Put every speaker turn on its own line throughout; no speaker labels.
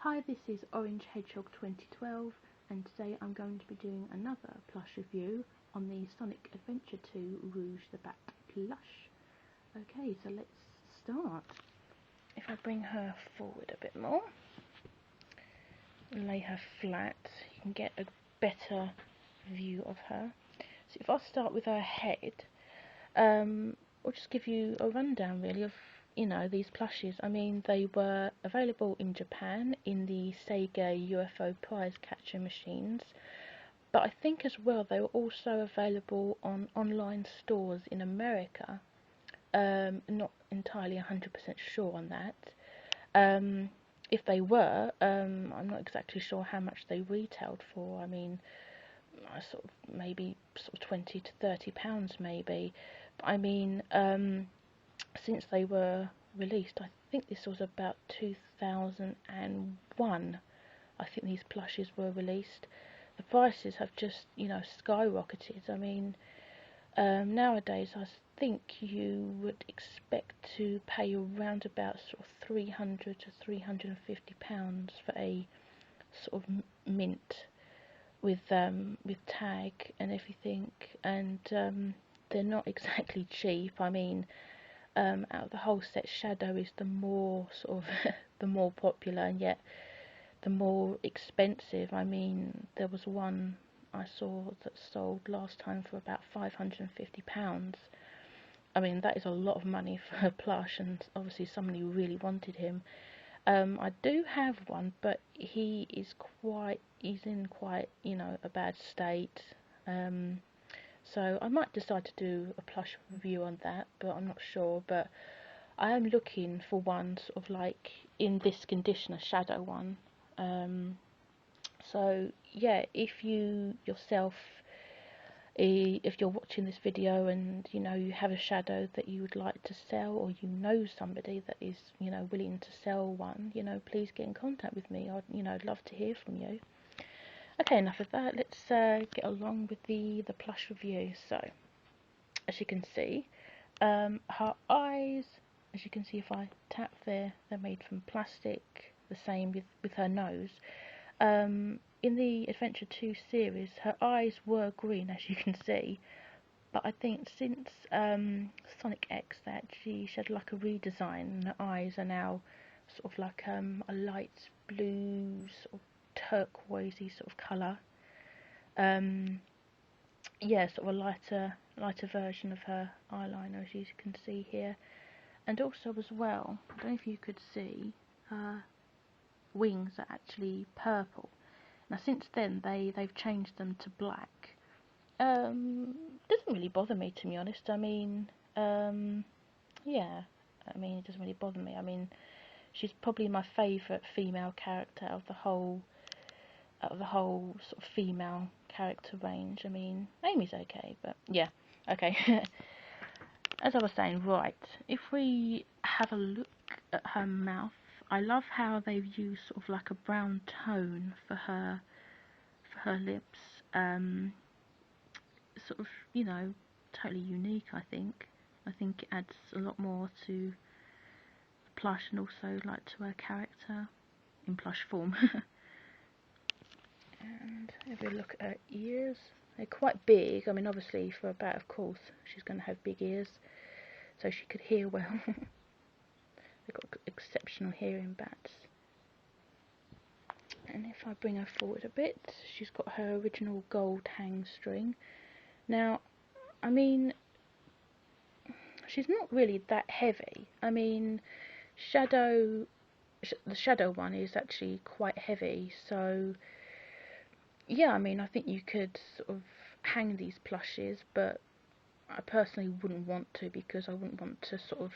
Hi, this is Orange Hedgehog 2012, and today I'm going to be doing another plush review on the Sonic Adventure 2 Rouge the Bat plush. Okay, so let's start. If I bring her forward a bit more, lay her flat, you can get a better view of her. So if I start with her head, I'll just give you a rundown really of these plushies. I mean, they were available in Japan in the Sega UFO prize catcher machines, but I think as well they were also available on online stores in America. Not entirely 100% sure on that. If they were, I'm not exactly sure how much they retailed for. I mean, maybe 20 to 30 pounds maybe. But I mean, since they were released, I think this was about 2001, I think these plushes were released. The prices have just, skyrocketed. I mean, nowadays I think you would expect to pay around about 300 to 350 pounds for a sort of mint with tag and everything, and they're not exactly cheap. I mean, out of the whole set, Shadow is the more the more popular, and yet the more expensive. I mean, there was one I saw that sold last time for about £550. I mean, that is a lot of money for a plush, and obviously somebody really wanted him. I do have one, but he's in quite a bad state. So I might decide to do a plush review on that, but I'm not sure. But I am looking for one sort of like in this condition, a Shadow one. So yeah, if you yourself, if you're watching this video and you have a Shadow that you would like to sell, or somebody that is willing to sell one, please get in contact with me. I'd love to hear from you. Okay, enough of that. Let's get along with the plush review. So, as you can see, her eyes, as you can see if I tap there, they're made from plastic. The same with her nose. In the Adventure 2 series, her eyes were green, as you can see, but I think since Sonic X, she had like a redesign, and her eyes are now sort of like a light blue, sort of turquoisey sort of colour. Yeah, sort of a lighter version of her eyeliner, as you can see here. And also as well, I don't know if you could see, her wings are actually purple. Now since then they've changed them to black. Doesn't really bother me, to be honest. I mean, yeah, I mean, it doesn't really bother me. I mean, she's probably my favourite female character out of the whole sort of female character range. I mean, Amy's okay, but yeah, okay. As I was saying, right, if we have a look at her mouth, I love how they've used sort of like a brown tone for her lips. Sort of, totally unique, I think. I think it adds a lot more to the plush, and also like to her character in plush form. And if we look at her ears, they're quite big. I mean, obviously for a bat, of course, she's going to have big ears, so she could hear well. They've got exceptional hearing bats. And if I bring her forward a bit, she's got her original gold hang string. Now, I mean, she's not really that heavy. I mean, the Shadow one is actually quite heavy, so yeah, I mean, I think you could sort of hang these plushes, but I personally wouldn't want to, because I wouldn't want to sort of,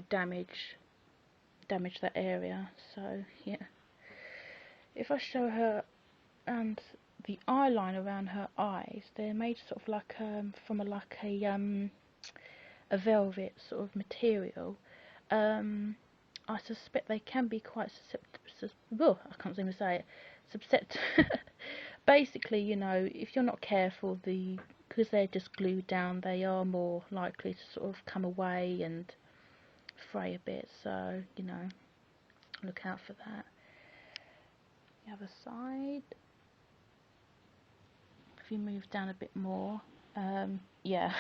damage that area. So yeah, if I show her, and the eyeliner around her eyes, they're made sort of like from a velvet sort of material. I suspect they can be quite susceptible. I can't seem to say it. Basically, if you're not careful, because they're just glued down, they are more likely to sort of come away and fray a bit. So, look out for that. The other side. If you move down a bit more, yeah.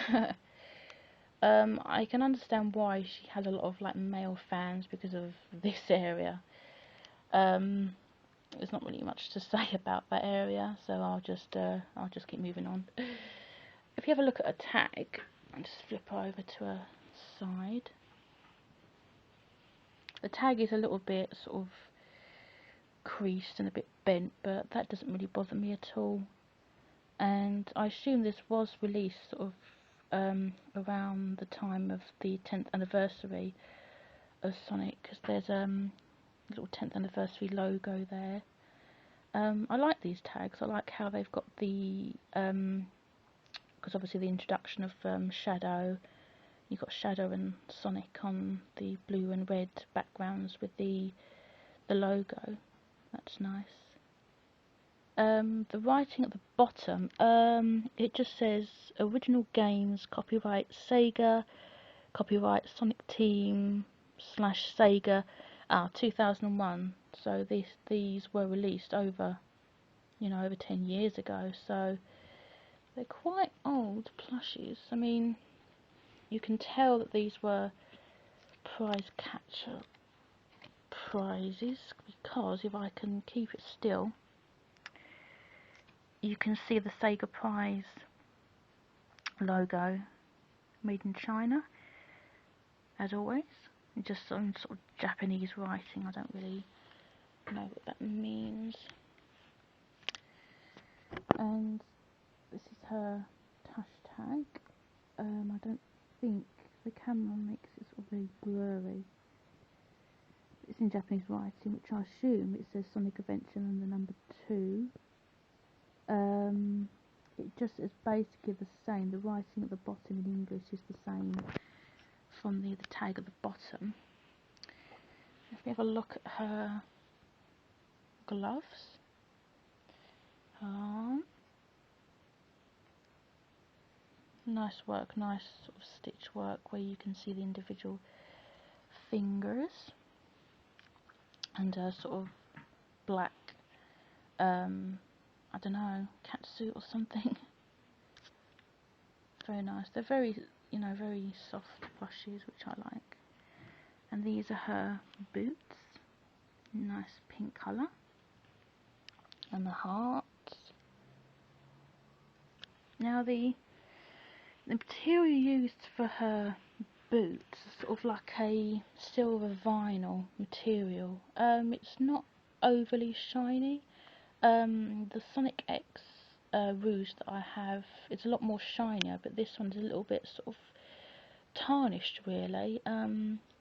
I can understand why she has a lot of like male fans because of this area. There's not really much to say about that area, so I'll just keep moving on. If you have a look at a tag, I'll just flip over to a side. The tag is a little bit sort of creased and a bit bent, but that doesn't really bother me at all. And I assume this was released sort of around the time of the 10th anniversary of Sonic, because there's a little 10th anniversary logo there. I like these tags. I like how they've got the because obviously the introduction of Shadow. You've got Shadow and Sonic on the blue and red backgrounds with the logo. That's nice. The writing at the bottom, it just says original games, copyright Sega, copyright Sonic Team / Sega, 2001. So these were released over 10 years ago. So they're quite old plushies. I mean, you can tell that these were prize catcher prizes, because if I can keep it still, you can see the Sega Prize logo, made in China, as always. Just some sort of Japanese writing. I don't really know what that means. And this is her hashtag. I don't think the camera makes it sort of very blurry. It's in Japanese writing, which I assume it says Sonic Adventure and the number 2. It just is basically the same. The writing at the bottom in English is the same from the tag at the bottom. If we have a look at her gloves, nice work, nice sort of stitch work where you can see the individual fingers, and sort of black, I don't know, catsuit or something. Very nice. They're very, very soft plushies, which I like. And these are her boots. Nice pink colour. And the hearts. Now the material used for her boots is sort of like a silver vinyl material. It's not overly shiny. The Sonic X Rouge that I have, it's a lot more shinier, but this one's a little bit sort of tarnished, really.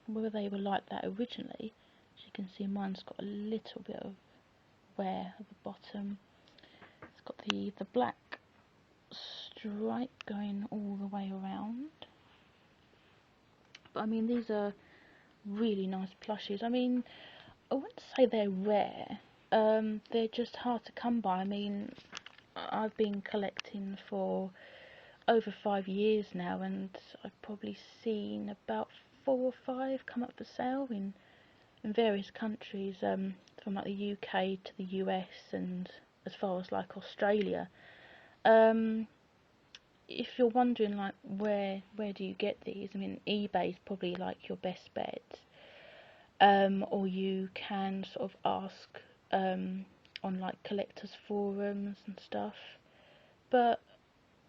Whether they were like that originally, as you can see, mine's got a little bit of wear at the bottom. It's got the black stripe going all the way around. But I mean, these are really nice plushies. I mean, I wouldn't say they're rare. They're just hard to come by. I mean, I've been collecting for over 5 years now, and I've probably seen about 4 or 5 come up for sale in various countries, from like the UK to the US and as far as like Australia. If you're wondering like where do you get these, I mean, eBay is probably like your best bet. Or you can sort of ask on like collectors forums and stuff. But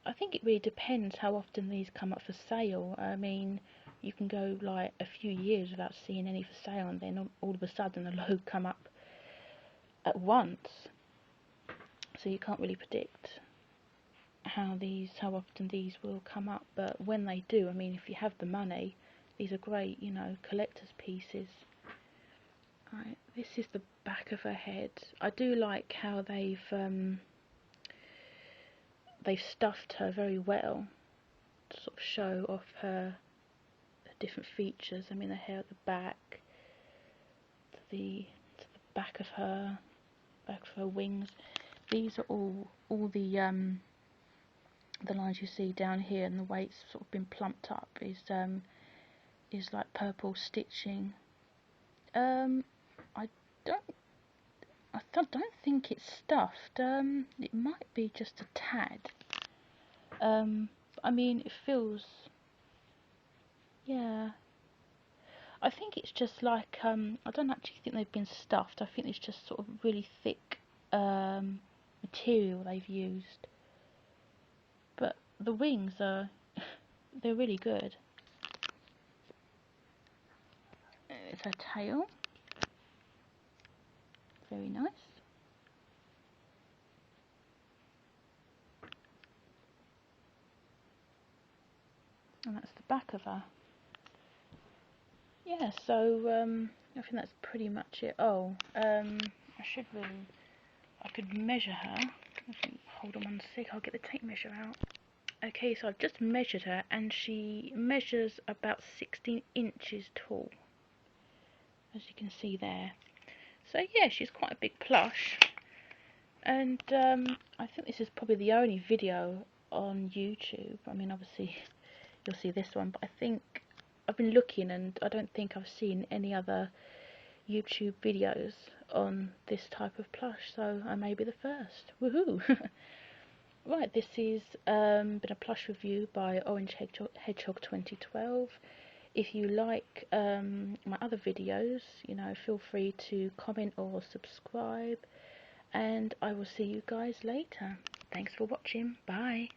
I think it really depends how often these come up for sale. I mean, you can go like a few years without seeing any for sale, and then all of a sudden a load come up at once. So you can't really predict how often these will come up. But when they do, I mean, if you have the money, these are great, collector's pieces. Right, this is the back of her head. I do like how they've stuffed her very well to sort of show off her different features. I mean, the hair at the back, to the back of her wings. These are all the lines you see down here, and the way it's sort of been plumped up is like purple stitching. I don't think it's stuffed. It might be just a tad. I mean, it feels, yeah. I think it's just like, I don't actually think they've been stuffed. I think it's just sort of really thick material they've used. But the wings are, they're really good. It's her tail. Very nice. And that's the back of her. Yeah, so I think that's pretty much it. Oh, I could measure her. Hold on one sec, I'll get the tape measure out. Okay, so I've just measured her and she measures about 16 inches tall, as you can see there. So yeah, she's quite a big plush. And I think this is probably the only video on YouTube. I mean, obviously you'll see this one, but I think I've been looking and I don't think I've seen any other YouTube videos on this type of plush, so I may be the first. Woohoo! Right, this is been a plush review by Orange Hedgehog 2012. If you like my other videos, you know, feel free to comment or subscribe, and I will see you guys later. Thanks for watching. Bye.